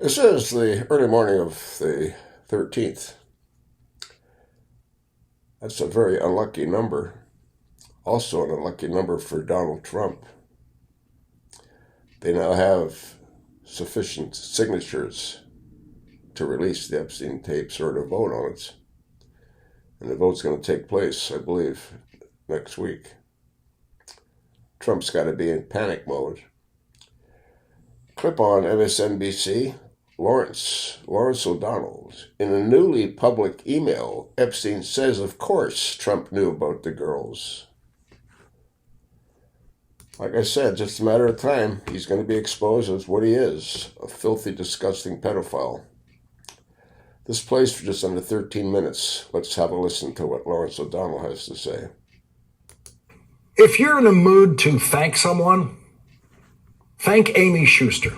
This is the early morning of the 13th. That's a very unlucky number. Also an unlucky number for Donald Trump. They now have sufficient signatures to release the Epstein tapes or to vote on it. And the vote's going to take place, I believe, next week. Trump's got to be in panic mode. Clip on MSNBC. Lawrence O'Donnell. In a newly public email, Epstein says, of course, Trump knew about the girls. Like I said, just a matter of time. He's going to be exposed as what he is, a filthy, disgusting pedophile. This plays for just under 13 minutes. Let's have a listen to what Lawrence O'Donnell has to say. If you're in a mood to thank someone, thank Amy Schuster.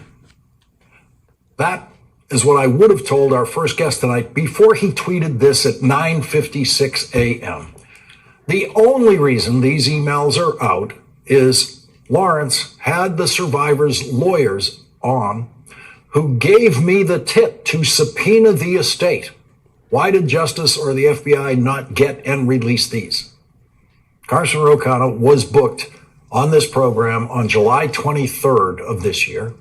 That is what I would have told our first guest tonight before he tweeted this at 9:56 a.m. The only reason these emails are out is Lawrence had the survivors' lawyers on who gave me the tip to subpoena the estate. Why did Justice or the FBI not get and release these? Carson Rocano was booked on this program on July 23rd of this year.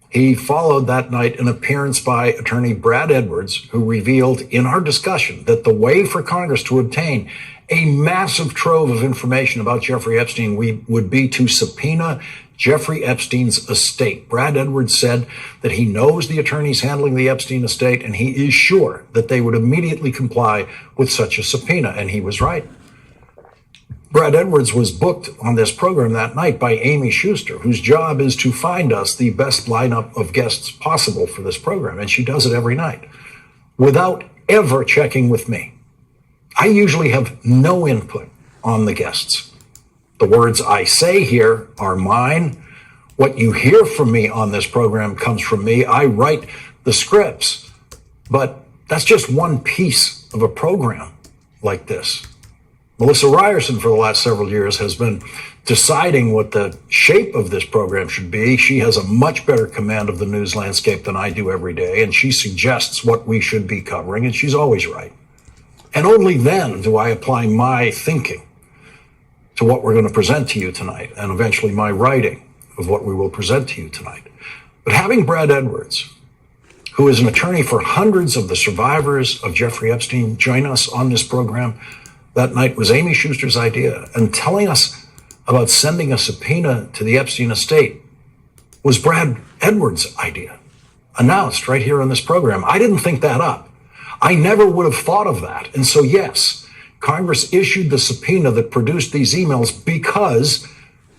He followed that night an appearance by attorney Brad Edwards, who revealed in our discussion that the way for Congress to obtain a massive trove of information about Jeffrey Epstein would be to subpoena Jeffrey Epstein's estate. Brad Edwards said that he knows the attorneys handling the Epstein estate, and he is sure that they would immediately comply with such a subpoena, and he was right. Brad Edwards was booked on this program that night by Amy Schuster, whose job is to find us the best lineup of guests possible for this program, and she does it every night without ever checking with me. I usually have no input on the guests. The words I say here are mine. What you hear from me on this program comes from me. I write the scripts, but that's just one piece of a program like this. Melissa Ryerson, for the last several years, has been deciding what the shape of this program should be. She has a much better command of the news landscape than I do every day, and she suggests what we should be covering, and she's always right. And only then do I apply my thinking to what we're going to present to you tonight, and eventually my writing of what we will present to you tonight. But having Brad Edwards, who is an attorney for hundreds of the survivors of Jeffrey Epstein, join us on this program that night was Amy Schuster's idea, and telling us about sending a subpoena to the Epstein estate was Brad Edwards' idea, announced right here on this program. I didn't think that up. I never would have thought of that. And so, yes, Congress issued the subpoena that produced these emails because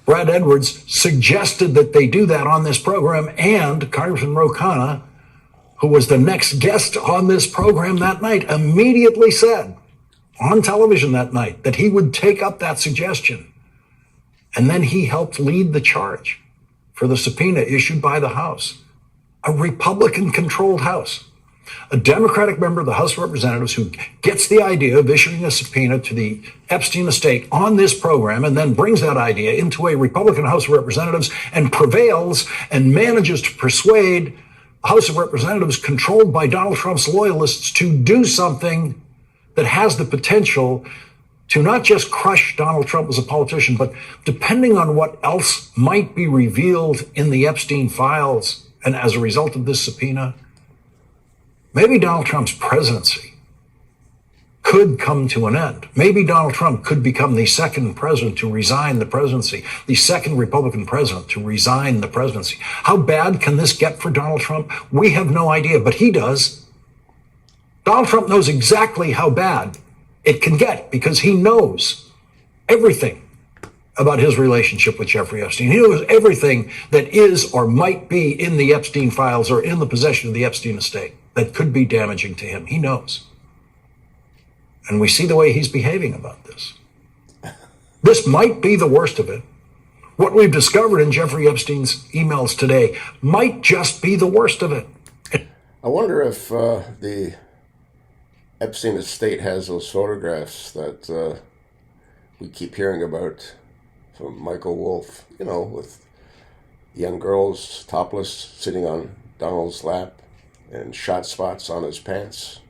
Brad Edwards suggested that they do that on this program, and Congressman Rocano, who was the next guest on this program that night, immediately said on television that night that he would take up that suggestion. And then he helped lead the charge for the subpoena issued by the House, a Republican-controlled House. A Democratic member of the House of Representatives who gets the idea of issuing a subpoena to the Epstein estate on this program and then brings that idea into a Republican House of Representatives and prevails and manages to persuade a House of Representatives controlled by Donald Trump's loyalists to do something that has the potential to not just crush Donald Trump as a politician, but depending on what else might be revealed in the Epstein files and as a result of this subpoena, maybe Donald Trump's presidency could come to an end. Maybe Donald Trump could become the second president to resign the presidency, the second Republican president to resign the presidency. How bad can this get for Donald Trump? We have no idea, but he does. Donald Trump knows exactly how bad it can get because he knows everything about his relationship with Jeffrey Epstein. He knows everything that is or might be in the Epstein files or in the possession of the Epstein estate that could be damaging to him. He knows. And we see the way he's behaving about this. This might be the worst of it. What we've discovered in Jeffrey Epstein's emails today might just be the worst of it. I wonder if the Epstein estate has those photographs that we keep hearing about from Michael Wolff, with young girls topless sitting on Donald's lap and shot spots on his pants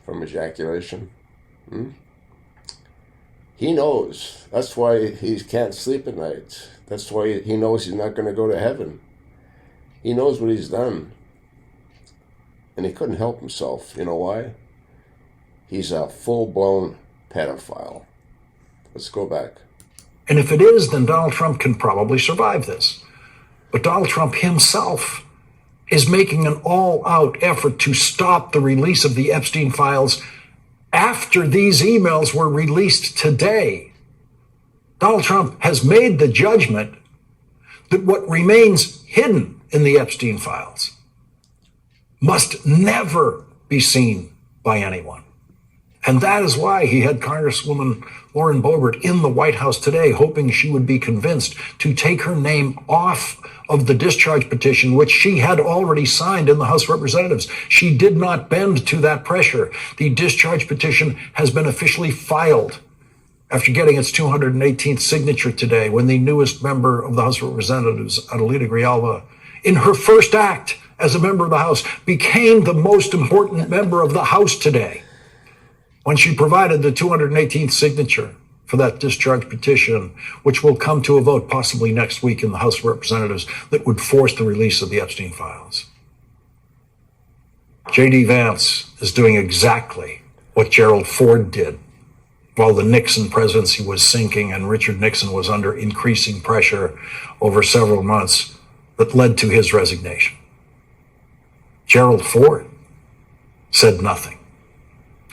from ejaculation. He knows. That's why he can't sleep at night. That's why he knows he's not going to go to heaven. He knows what he's done. And he couldn't help himself. You know why? He's a full-blown pedophile. Let's go back. And if it is, then Donald Trump can probably survive this. But Donald Trump himself is making an all-out effort to stop the release of the Epstein files after these emails were released today. Donald Trump has made the judgment that what remains hidden in the Epstein files must never be seen by anyone. And that is why he had Congresswoman Lauren Boebert in the White House today, hoping she would be convinced to take her name off of the discharge petition, which she had already signed in the House of Representatives. She did not bend to that pressure. The discharge petition has been officially filed after getting its 218th signature today, when the newest member of the House of Representatives, Adelita Grijalva, in her first act as a member of the House, became the most important member of the House today, when she provided the 218th signature for that discharge petition, which will come to a vote possibly next week in the House of Representatives, that would force the release of the Epstein files. J.D. Vance is doing exactly what Gerald Ford did while the Nixon presidency was sinking and Richard Nixon was under increasing pressure over several months that led to his resignation. Gerald Ford said nothing.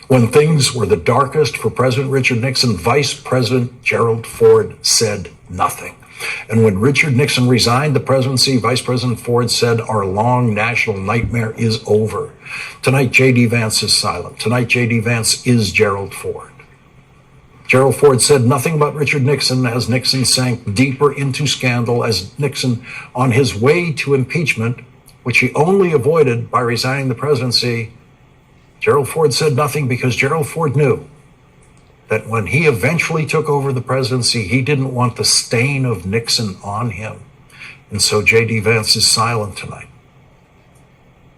When things were the darkest for President Richard Nixon, Vice President Gerald Ford said nothing. And when Richard Nixon resigned the presidency, Vice President Ford said, "Our long national nightmare is over." Tonight, J.D. Vance is silent. Tonight, J.D. Vance is Gerald Ford. Gerald Ford said nothing about Richard Nixon as Nixon sank deeper into scandal, as Nixon, on his way to impeachment, which he only avoided by resigning the presidency, Gerald Ford said nothing because Gerald Ford knew that when he eventually took over the presidency, he didn't want the stain of Nixon on him. And so J.D. Vance is silent tonight.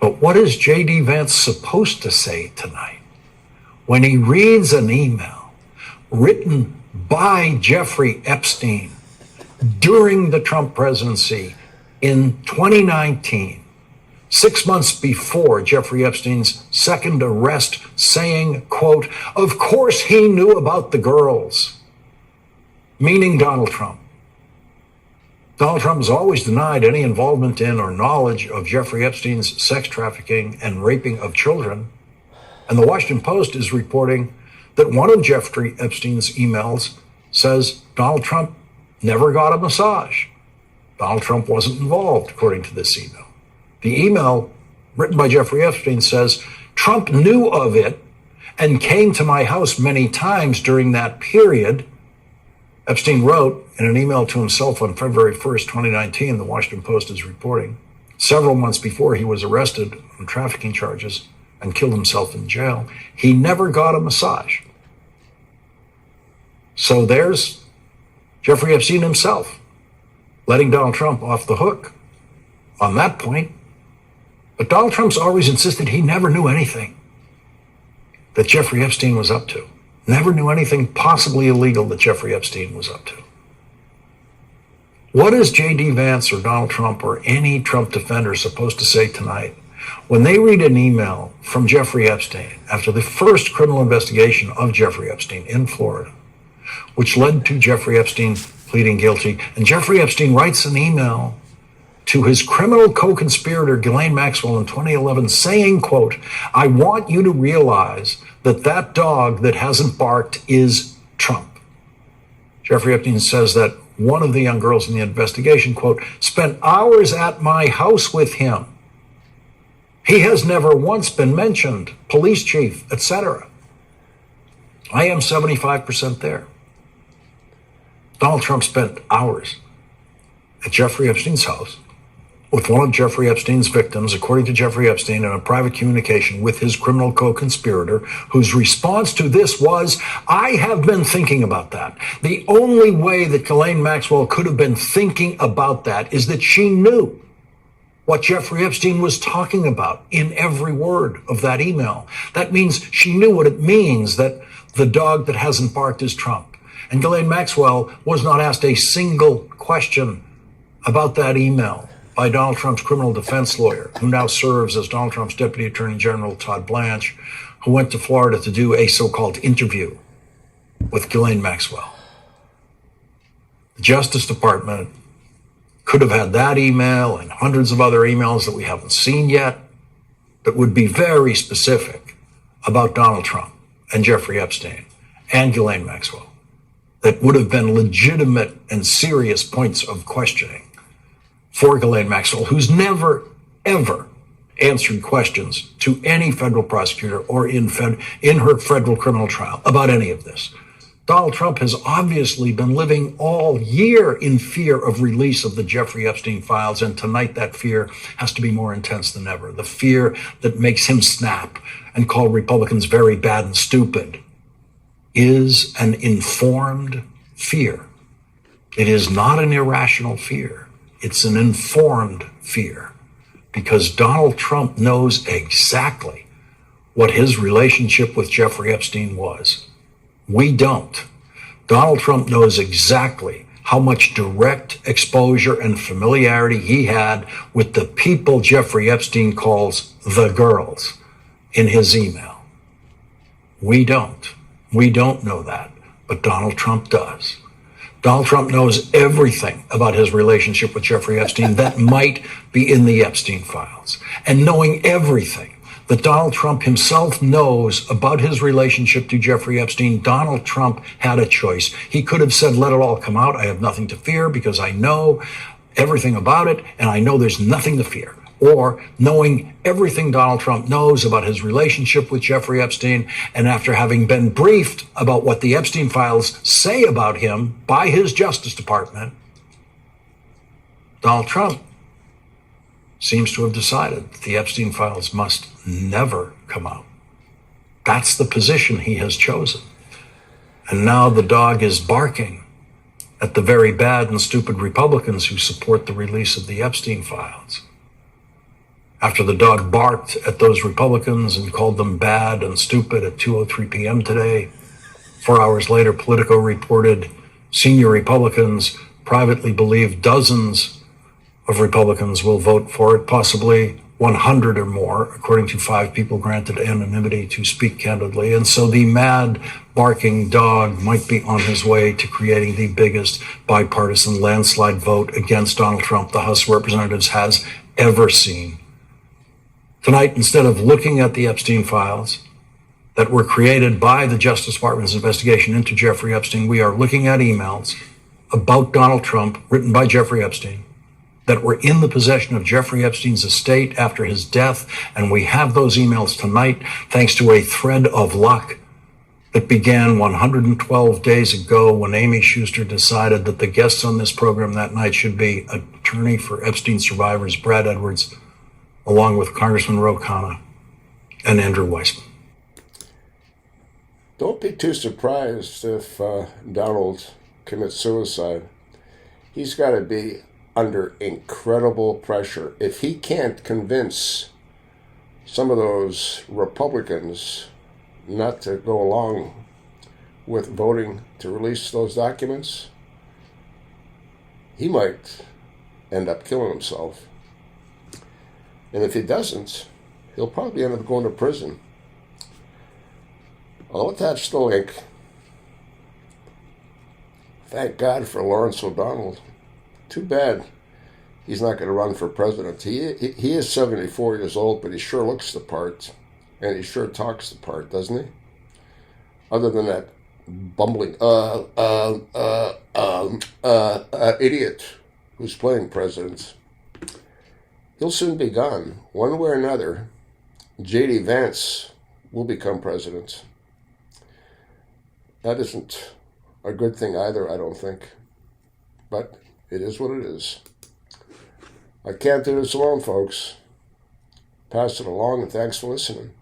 But what is J.D. Vance supposed to say tonight when he reads an email written by Jeffrey Epstein during the Trump presidency in 2019? 6 months before Jeffrey Epstein's second arrest, saying, quote, "Of course he knew about the girls," meaning Donald Trump. Donald Trump has always denied any involvement in or knowledge of Jeffrey Epstein's sex trafficking and raping of children. And the Washington Post is reporting that one of Jeffrey Epstein's emails says Donald Trump never got a massage. Donald Trump wasn't involved, according to this email. The email written by Jeffrey Epstein says, "Trump knew of it and came to my house many times during that period." Epstein wrote in an email to himself on February 1st, 2019, the Washington Post is reporting, several months before he was arrested on trafficking charges and killed himself in jail, he never got a massage. So there's Jeffrey Epstein himself letting Donald Trump off the hook on that point. But Donald Trump's always insisted he never knew anything that Jeffrey Epstein was up to. Never knew anything possibly illegal that Jeffrey Epstein was up to. What is J.D. Vance or Donald Trump or any Trump defender supposed to say tonight when they read an email from Jeffrey Epstein after the first criminal investigation of Jeffrey Epstein in Florida, which led to Jeffrey Epstein pleading guilty, and Jeffrey Epstein writes an email to his criminal co-conspirator, Ghislaine Maxwell, in 2011, saying, quote, "I want you to realize that that dog that hasn't barked is Trump." Jeffrey Epstein says that one of the young girls in the investigation, quote, "spent hours at my house with him. He has never once been mentioned, police chief, etc." I am 75% there. Donald Trump spent hours at Jeffrey Epstein's house with one of Jeffrey Epstein's victims, according to Jeffrey Epstein, in a private communication with his criminal co-conspirator, whose response to this was, "I have been thinking about that." The only way that Ghislaine Maxwell could have been thinking about that is that she knew what Jeffrey Epstein was talking about in every word of that email. That means she knew what it means that the dog that hasn't barked is Trump. And Ghislaine Maxwell was not asked a single question about that email by Donald Trump's criminal defense lawyer, who now serves as Donald Trump's Deputy Attorney General, Todd Blanche, who went to Florida to do a so-called interview with Ghislaine Maxwell. The Justice Department could have had that email and hundreds of other emails that we haven't seen yet that would be very specific about Donald Trump and Jeffrey Epstein and Ghislaine Maxwell, that would have been legitimate and serious points of questioning for Ghislaine Maxwell, who's never, ever answered questions to any federal prosecutor or in her federal criminal trial about any of this. Donald Trump has obviously been living all year in fear of release of the Jeffrey Epstein files, and tonight that fear has to be more intense than ever. The fear that makes him snap and call Republicans very bad and stupid is an informed fear. It is not an irrational fear. It's an informed fear, because Donald Trump knows exactly what his relationship with Jeffrey Epstein was. We don't. Donald Trump knows exactly how much direct exposure and familiarity he had with the people Jeffrey Epstein calls the girls in his email. We don't. We don't know that, but Donald Trump does. Donald Trump knows everything about his relationship with Jeffrey Epstein that might be in the Epstein files. And knowing everything that Donald Trump himself knows about his relationship to Jeffrey Epstein, Donald Trump had a choice. He could have said, let it all come out. I have nothing to fear because I know everything about it and I know there's nothing to fear. Or knowing everything Donald Trump knows about his relationship with Jeffrey Epstein, and after having been briefed about what the Epstein files say about him by his Justice Department, Donald Trump seems to have decided that the Epstein files must never come out. That's the position he has chosen. And now the dog is barking at the very bad and stupid Republicans who support the release of the Epstein files. After the dog barked at those Republicans and called them bad and stupid at 2:03 p.m. today, 4 hours later, Politico reported senior Republicans privately believe dozens of Republicans will vote for it, possibly 100 or more, according to 5 people granted anonymity to speak candidly. And so the mad barking dog might be on his way to creating the biggest bipartisan landslide vote against Donald Trump the House of Representatives has ever seen. Tonight, instead of looking at the Epstein files that were created by the Justice Department's investigation into Jeffrey Epstein, we are looking at emails about Donald Trump written by Jeffrey Epstein that were in the possession of Jeffrey Epstein's estate after his death. And we have those emails tonight thanks to a thread of luck that began 112 days ago when Amy Schuster decided that the guests on this program that night should be attorney for Epstein survivors Brad Edwards, along with Congressman Ro Khanna and Andrew Weissman. Don't be too surprised if Donald commits suicide. He's got to be under incredible pressure. If he can't convince some of those Republicans not to go along with voting to release those documents, he might end up killing himself. And if he doesn't, he'll probably end up going to prison. I'll attach the link. Thank God for Lawrence O'Donnell. Too bad he's not going to run for president. He is 74 years old, but he sure looks the part, and he sure talks the part, doesn't he? Other than that bumbling idiot who's playing president. He'll soon be gone. One way or another, J.D. Vance will become president. That isn't a good thing either, I don't think. But it is what it is. I can't do this alone, folks. Pass it along, and thanks for listening.